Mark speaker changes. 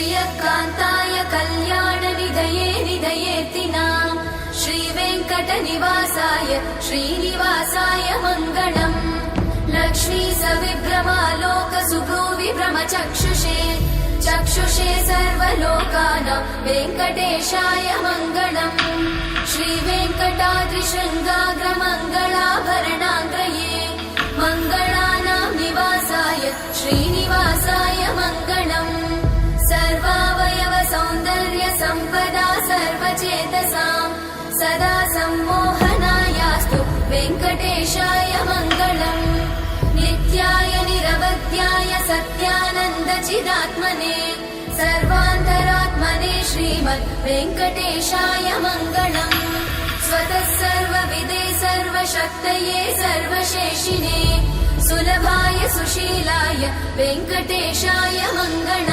Speaker 1: श्रियकान्ताय कल्याणनिधये निधयेतिनाम् श्रीवेङ्कटनिवासाय श्रीनिवासाय मङ्गलम् लक्ष्मी सविभ्रमालोक सुभ्रूविभ्रमचक्षुषे चक्षुषे सर्वलोकानां वेङ्कटेशाय मङ्गलम् श्रीवेङ्कटाद्रिशृङ्गाग्रमङ्गलाभरणाङ्गये मङ्गलानां निवासाय श्रीनिवासाय मङ्गलम् सर्वावयव सौन्दर्य सम्पदा सर्वचेतसां सदा सम्मोहनायास्तु वेङ्कटेशाय मङ्गलम् नित्याय निरवध्याय सत्यानन्दचिदात्मने सर्वान्तरात्मने श्रीमद् वेङ्कटेशाय मङ्गलम् स्वतः सर्वविदे सर्वशक्तये सर्वशेषिने सुलभाय सुशीलाय वेङ्कटेशाय मङ्गलम्।